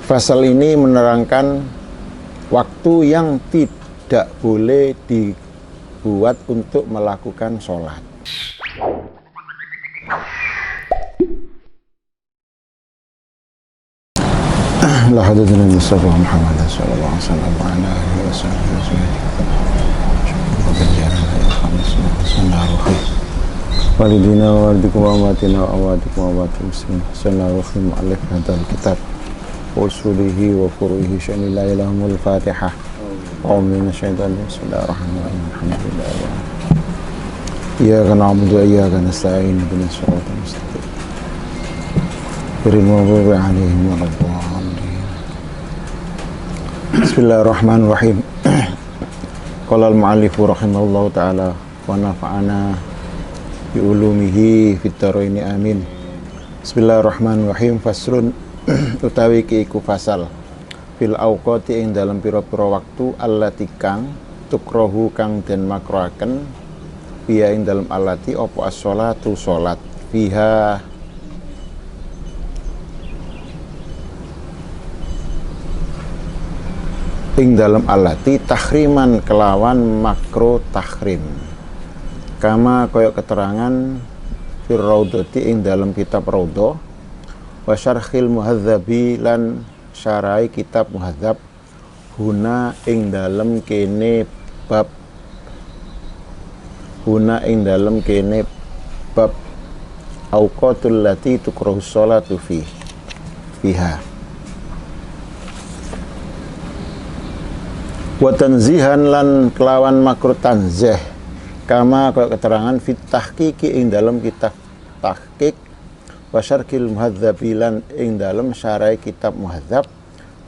Pasal ini menerangkan waktu yang tidak boleh dibuat untuk melakukan sholat. La hadatsana Mustafa Muhammad sallallahu alaihi wasallam wa ala alihi wasallam. Walidina wa walidikum wa amatina wa amatikum wa amatil muslimin. Sallallahu alaihi hadal kitab wa usulihi wa furuhi syanillahi lahumul fatihah. Amin. Syaitanir bismillahirrahmanirrahim. Alhamdulillah. Iyyaka na'budu wa iyyaka nasta'in. Ihdinas siratal mustaqim. Ghairil maghdubi 'alaihim waladdallin. Bismillahirrahmanirrahim. Qala al-mu'allifu rahimahullahu ta'ala wa nafa'ana bi ulumihi fid dharaini amin. Bismillahirrahmanirrahim. Faslun utawi ki iku fasal fil auqati ing dalam pira-pira waktu allati kang tukrahu kang den makruhaken biya ing dalam allati apa as-sholatu salat fiha ing dalam allati tahriman kelawan makro tahrim kama koyok keterangan fir raudhati ing dalam kitab raudhah wa syarhil muhadzabi lan syarai kitab muhadzab huna ing dalam kene bab auqatul lati tukrahu sholatu fiha wa tanzihan lan kelawan makruh tanzih kama kaya keterangan fit tahqiqi ing dalam kitab tahqiq wa syarhil muhadzabi lan ing dalam syarai kitab muhadzab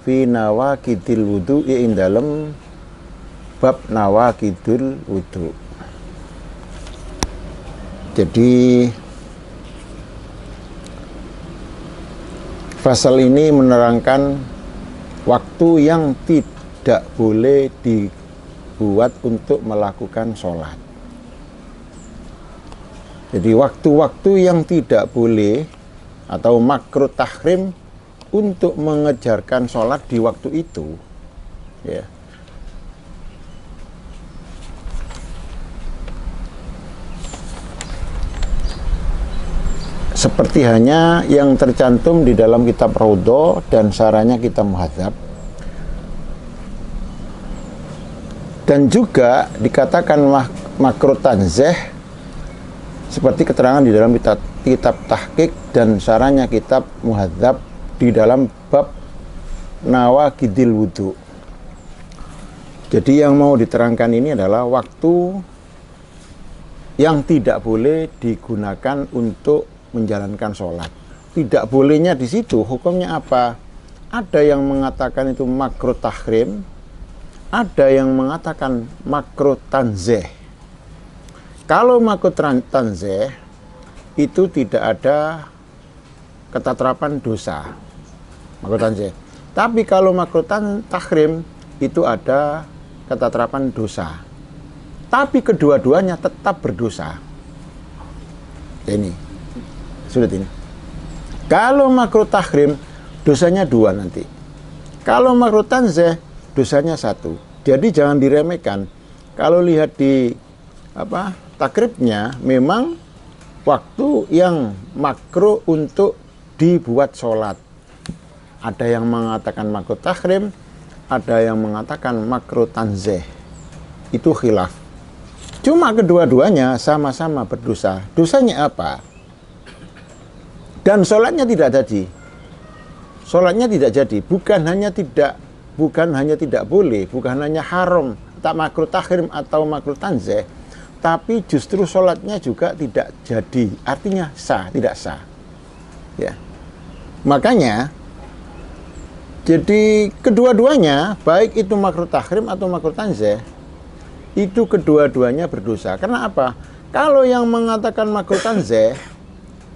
fi nawaqidil wudu ing dalam bab nawaqidul wudu. Jadi pasal ini menerangkan waktu yang tidak boleh dibuat untuk melakukan sholat. Jadi waktu-waktu yang tidak boleh atau makruh tahrim untuk mengejarkan sholat di waktu itu, ya. Seperti hanya yang tercantum di dalam kitab Raudhah dan syarahnya kitab Muhadzab. Dan juga dikatakan makruh tanzih seperti keterangan di dalam kitab tahqiq dan syarahnya kitab Muhadzab di dalam bab nawaqidil wudu. Jadi yang mau diterangkan ini adalah waktu yang tidak boleh digunakan untuk menjalankan sholat. Tidak bolehnya di situ hukumnya apa? Ada yang mengatakan itu makruh tahrim, ada yang mengatakan makruh tanzih. Kalau makruh tanzih itu tidak ada ketatarapan dosa, makruh tanzih. Tapi kalau makruh tahrim itu ada ketatarapan dosa. Tapi kedua-duanya tetap berdosa. Ini sudah ini. Kalau makruh tahrim dosanya 2 nanti. Kalau makruh tanzih dosanya 1. Jadi jangan diremehkan. Kalau lihat di takribnya memang waktu yang makruh untuk dibuat sholat. Ada yang mengatakan makruh tahrim, ada yang mengatakan makruh tanzih. Itu khilaf. Cuma kedua-duanya sama-sama berdosa. Dosanya apa? Dan sholatnya tidak jadi. Sholatnya tidak jadi. Bukan hanya tidak boleh, bukan hanya haram, tak makruh tahrim atau makruh tanzih, tapi justru sholatnya juga tidak jadi. Artinya sah, tidak sah. Ya. Makanya, jadi kedua-duanya, baik itu makruh tahrim atau makruh tanzih, itu kedua-duanya berdosa. Karena apa? Kalau yang mengatakan makruh tanzih,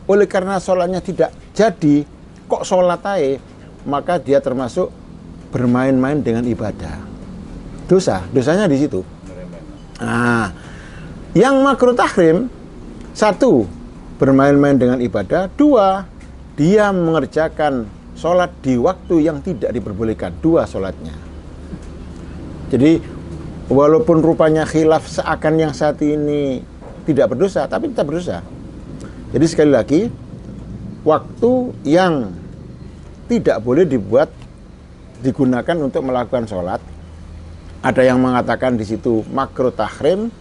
oleh karena sholatnya tidak jadi, kok sholat aja, maka dia termasuk bermain-main dengan ibadah. Dosanya di situ. Nah, yang makruh tahrim, 1, bermain-main dengan ibadah. 2, dia mengerjakan sholat di waktu yang tidak diperbolehkan, dua sholatnya. Jadi walaupun rupanya khilaf seakan yang satu ini tidak berdosa, tapi tetap berdosa. Jadi sekali lagi, waktu yang tidak boleh digunakan untuk melakukan sholat, ada yang mengatakan di situ makruh tahrim,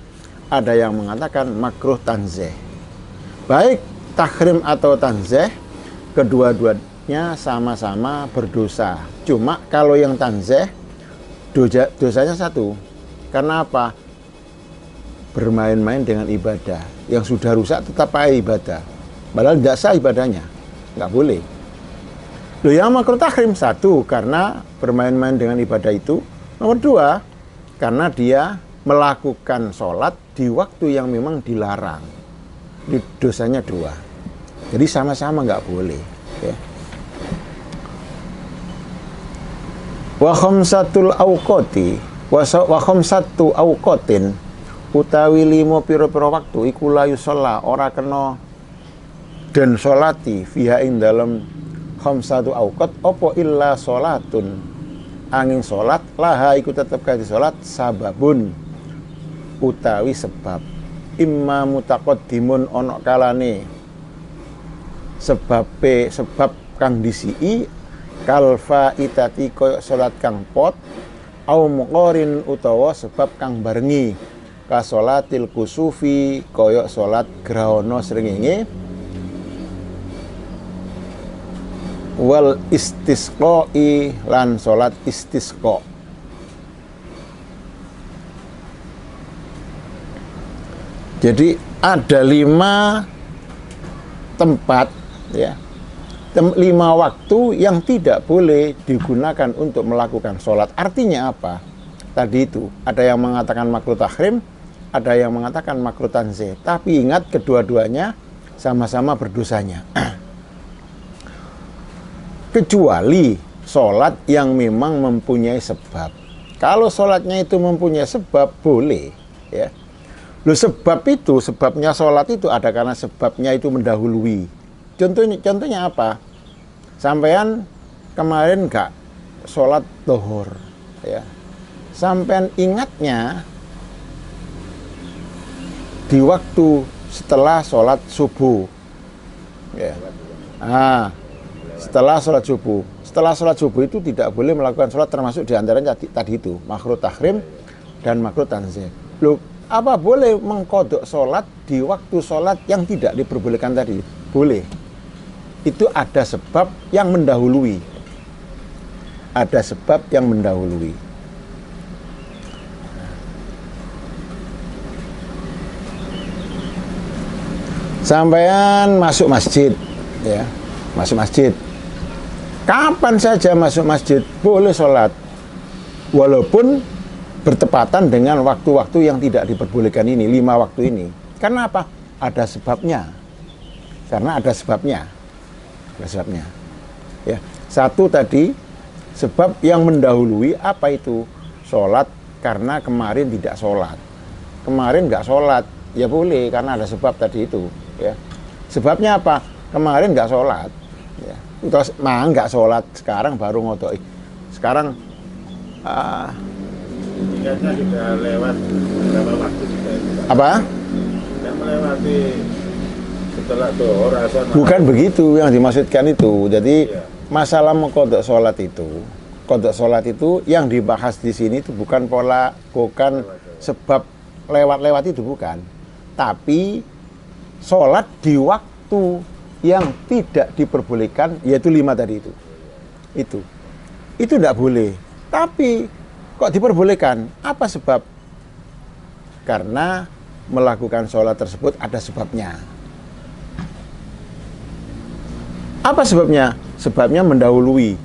ada yang mengatakan makruh tanzih. Baik tahrim atau tanzih, kedua-duanya sama-sama berdosa. Cuma kalau yang tanzih, dosanya satu. Karena apa? Bermain-main dengan ibadah. Yang sudah rusak tetap pakai ibadah. Padahal tidak sah ibadahnya. Nggak boleh. Loh, yang makruh tahrim satu, karena bermain-main dengan ibadah itu. Nomor dua, karena dia melakukan sholat di waktu yang memang dilarang. Dosanya dua. Jadi sama-sama nggak boleh. Ya. Wa khamsatul awqati wa khamsatu awqatin utawi 5 pira-pira waktu iku la yusalla ora kena den sholati fiha ing dalem khamsatu awqat apa illa sholatun angin sholat laha iku tetep kaya sholat sababun utawi sebab imma mutaqaddimun ana kalane sebab kang disii kalfa itati koyok sholat kang pot au muqorin utawa sebab kang barengi ka sholatil kusufi koyok sholat grahono srengenge wal istisqai lan sholat istisqa. Jadi ada 5 tempat ya, 5 waktu yang tidak boleh digunakan untuk melakukan sholat. Artinya apa? Tadi itu ada yang mengatakan makruh tahrim, ada yang mengatakan makruh tanzih. Tapi ingat kedua-duanya sama-sama berdosanya. Kecuali sholat yang memang mempunyai sebab. Kalau sholatnya itu mempunyai sebab, boleh ya. Loh, sebab itu, sebabnya sholat itu ada karena sebabnya itu mendahului. Contohnya apa? Sampean kemarin enggak sholat zuhur ya. Sampean ingatnya di waktu setelah sholat subuh ya. Setelah sholat subuh. Setelah sholat subuh itu tidak boleh melakukan sholat, termasuk diantaranya tadi itu makruh tahrim dan makruh tanzih. Loh, apa boleh mengkodok sholat di waktu sholat yang tidak diperbolehkan tadi? Boleh. Itu ada sebab yang mendahului. Ada sebab yang mendahului. Sampean masuk masjid ya. Masuk masjid. Kapan saja masuk masjid boleh sholat, walaupun bertepatan dengan waktu-waktu yang tidak diperbolehkan ini, 5 waktu ini. Karena apa? Ada sebabnya. Karena ada sebabnya. Ada sebabnya. Ya, satu tadi sebab yang mendahului apa itu? Sholat karena kemarin tidak sholat. Kemarin nggak sholat, ya boleh karena ada sebab tadi itu. Ya, sebabnya apa? Kemarin nggak sholat. Ya. Terus nggak sholat, sekarang baru ngodoi. Sekarang Jika sudah lewat berapa waktu juga apa? Tidak melewati setelah zuhur asar. Bukan begitu yang dimaksudkan itu. Jadi masalah mengkodok sholat itu, kodok sholat itu yang dibahas di sini itu bukan sebab lewat-lewat itu bukan, tapi sholat di waktu yang tidak diperbolehkan, yaitu 5 tadi itu tidak boleh. Tapi kok diperbolehkan? Apa sebab? Karena melakukan sholat tersebut ada sebabnya. Apa sebabnya? Sebabnya mendahului.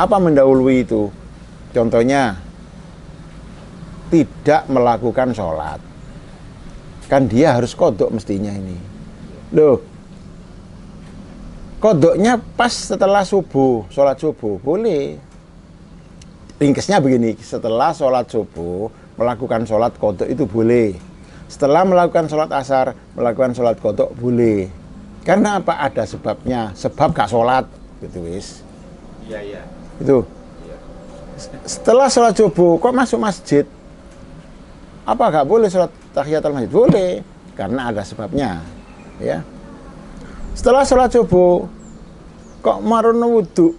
Apa mendahului itu? Contohnya tidak melakukan sholat, kan dia harus kodok mestinya ini. Loh, kodoknya pas setelah subuh, sholat subuh, boleh. Ringkesnya begini, setelah sholat subuh, melakukan sholat kodok itu boleh. Setelah melakukan sholat asar, melakukan sholat kodok boleh. Karena apa? Ada sebabnya, sebab gak sholat, gitu wis. Iya, iya. Itu. Iya. Setelah sholat subuh, kok masuk masjid? Apa nggak boleh sholat tahiyatul masjid? Boleh, karena ada sebabnya. Ya. Setelah sholat subuh, kok marono wudu.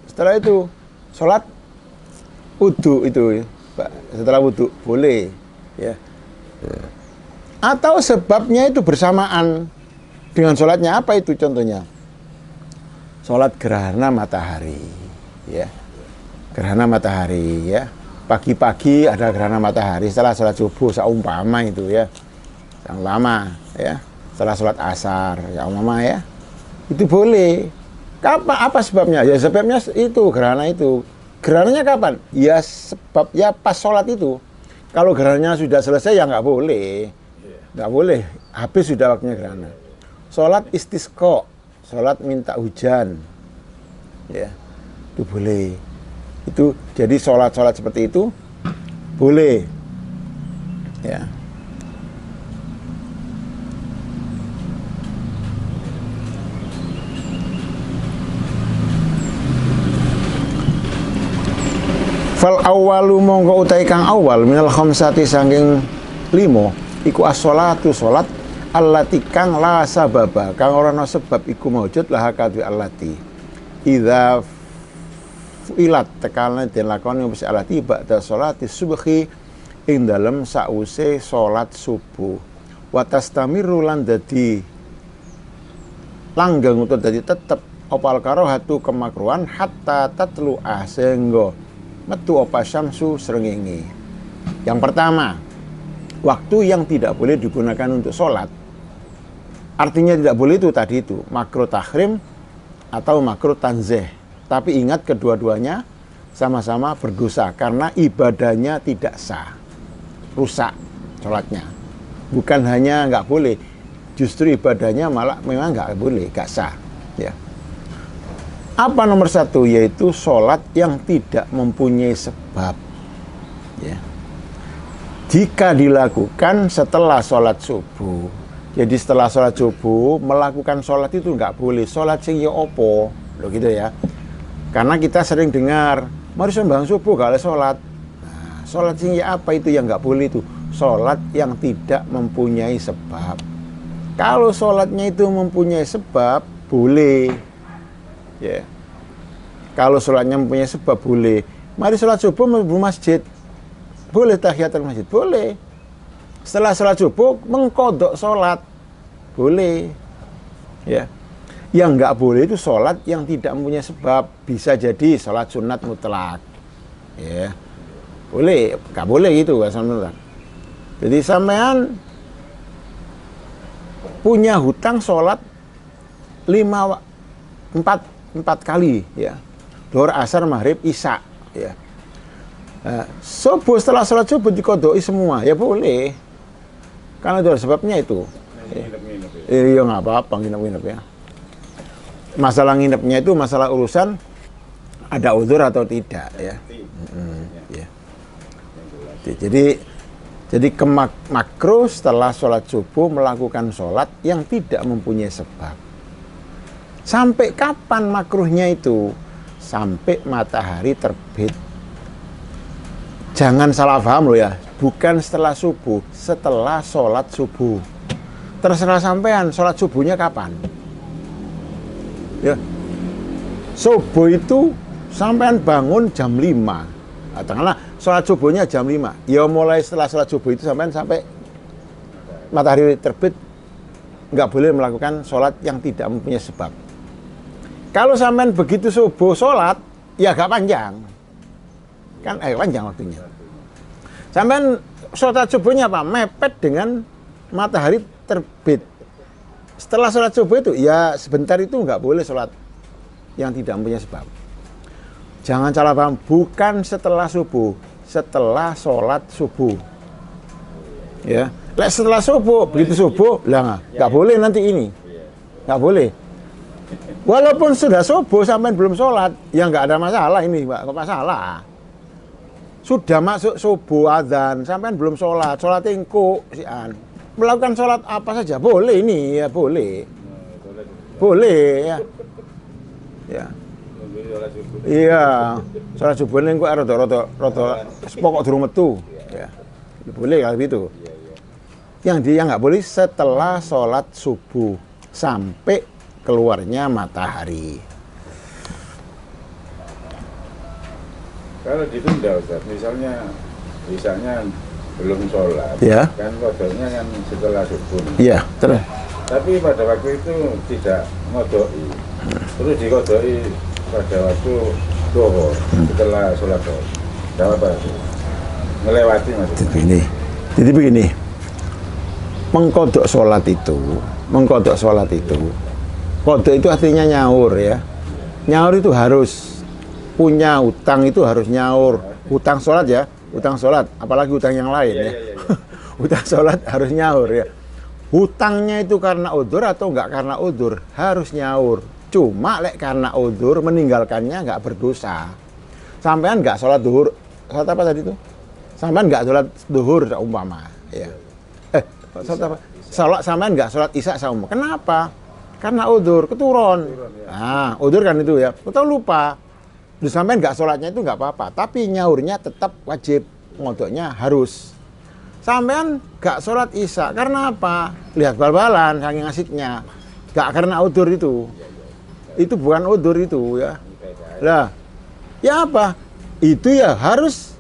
Setelah itu sholat wudu itu, Pak. Setelah wudu boleh, ya. Atau sebabnya itu bersamaan dengan sholatnya, apa itu contohnya? Sholat gerhana matahari, ya. Gerhana matahari, ya. Pagi-pagi ada gerhana matahari setelah sholat subuh, seumpama itu, ya. Seumpama, ya. Setelah sholat asar, ya umpama, ya. Itu boleh. Kapan? Apa sebabnya? Ya sebabnya itu, gerhana itu. Gerhananya kapan? Ya sebab, ya pas sholat itu. Kalau gerhananya sudah selesai, ya nggak boleh. Nggak boleh, habis sudah waktunya gerhana. Sholat istisqa, sholat minta hujan, ya, itu boleh. Itu jadi sholat seperti itu boleh, ya. Fal awalu mongko utai kang awal minal khamsati saking 5 iku as-sholatu sholat allati kang la sababa kang ora ana sebab iku maujud laha kadhi allati idza fuilat tekalane den lakoni wis allati ba'da sholati subhi ing dalem sause salat subuh wa tastamiru lan dadi langgeng utawa dadi tetep opal karohatu kemakruhan hatta tatlu sehingga metu apa syamsu srengenge. Yang pertama, waktu yang tidak boleh digunakan untuk sholat. Artinya tidak boleh itu tadi itu makruh tahrim atau makruh tanzih. Tapi ingat kedua-duanya sama-sama berdosa karena ibadahnya tidak sah, rusak sholatnya. Bukan hanya nggak boleh, justru ibadahnya malah memang nggak boleh, nggak sah. Ya. Apa nomor satu? Yaitu sholat yang tidak mempunyai sebab, ya. Jika dilakukan setelah sholat subuh, jadi setelah sholat subuh melakukan sholat itu nggak boleh. Sholat sing ya opo, loh gitu ya. Karena kita sering dengar, mari sembang subuh kalau sholat. Nah, sholat sing ya apa itu yang nggak boleh itu? Sholat yang tidak mempunyai sebab. Kalau sholatnya itu mempunyai sebab, boleh. Ya, kalau sholatnya mempunyai sebab boleh. Mari sholat subuh di masjid, boleh tahiyatul masjid, boleh. Setelah sholat subuh mengkodok sholat, boleh. Ya, yang nggak boleh itu sholat yang tidak mempunyai sebab. Bisa jadi sholat sunat mutlak, ya, boleh. Nggak boleh gitu kan mutlak. Jadi sampean punya hutang sholat 4 kali, ya, Dhuhr, asar, maghrib, isya, ya. Subuh setelah sholat subuh dikodoi semua, ya boleh. Karena itu sebabnya itu. Iya nggak apa-apa nginep-nginep ya. Masalah nginepnya itu masalah urusan ada uzur atau tidak, ya. Ya. Jadi makruh setelah sholat subuh melakukan sholat yang tidak mempunyai sebab. Sampai kapan makruhnya itu? Sampai matahari terbit. Jangan salah paham loh ya, bukan setelah subuh, setelah sholat subuh. Terserah sampean, sholat subuhnya kapan? Ya, subuh itu sampean bangun jam 5. Katakanlah sholat subuhnya jam 5. Ya mulai setelah sholat subuh itu sampai matahari terbit, nggak boleh melakukan sholat yang tidak mempunyai sebab. Kalau sampean begitu subuh sholat, ya agak panjang. Kan panjang waktunya. Sampean sholat subuhnya apa? Mepet dengan matahari terbit. Setelah sholat subuh itu, ya sebentar itu nggak boleh sholat yang tidak mempunyai sebab. Jangan salah paham, bukan setelah subuh, setelah sholat subuh. Ya, setelah subuh, begitu subuh, lah nggak boleh nanti ini, nggak boleh. Walaupun sudah subuh sampai belum sholat, ya nggak ada masalah ini, Pak. Nggak masalah. Sudah masuk subuh azan, sampai belum sholat, sholat engko, sian. Melakukan sholat apa saja boleh ini, ya boleh, boleh ya. Ya. sholat subuh. Iya, sholat subuh ini kok rada pokok durung metu. Ya. Boleh kalau gitu. Iya, iya. Yang dia nggak boleh setelah sholat subuh sampai keluarnya matahari. Kalau ditunda Ustaz, misalnya belum sholat, Ya. kan kodoknya kan setelah subuh. Iya, terus. Tapi pada waktu itu tidak ngodoi, terus dikodoi pada waktu zuhur setelah sholat zuhur. Tidak apa itu? Melewati maksudnya. Jadi begini. Mengkodok sholat itu, kodok itu artinya nyaur ya. Nyaur itu harus punya utang, itu harus nyaur. Utang sholat ya, utang sholat, apalagi utang yang lain ya. Utang sholat harus nyaur ya. Hutangnya itu karena udzur atau enggak karena udzur, harus nyaur. Cuma karena udzur meninggalkannya enggak berdosa. Sampean enggak sholat duhur, sholat apa tadi itu? Sampean enggak sholat duhur umpama ya. Sholat apa? Sampean enggak sholat isya sama. Kenapa? Karena udzur, keturun. Nah, udzur kan itu ya. Atau lupa. Terus sampean enggak sholatnya itu enggak apa-apa, tapi nyaurnya tetap wajib, ngodoknya harus. Sampean gak sholat isya, karena apa? Lihat bal-balan, saking asiknya. Gak karena udzur itu. Itu bukan udzur itu ya. Lah, ya apa? Itu ya harus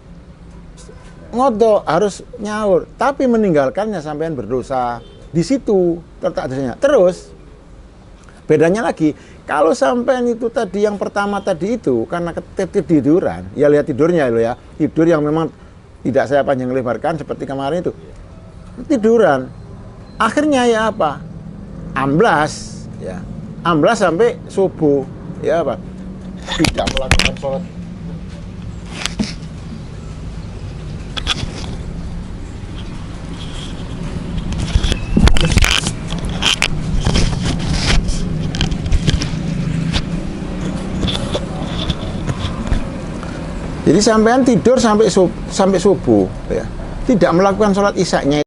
ngodok, harus nyaur. Tapi meninggalkannya sampean berdosa. Di situ terletak dosanya. Terus, bedanya lagi, kalau sampean itu tadi yang pertama tadi itu, karena ketiduran, ya lihat tidurnya lo ya. Tidur yang memang tidak saya panjang lebarkan seperti kemarin itu. Tiduran. Akhirnya ya apa? Amblas ya. Amblas sampai subuh. Ya apa? Tidak melakukan sholat. Jadi sampean tidur sampai subuh ya. Tidak melakukan sholat isyaknya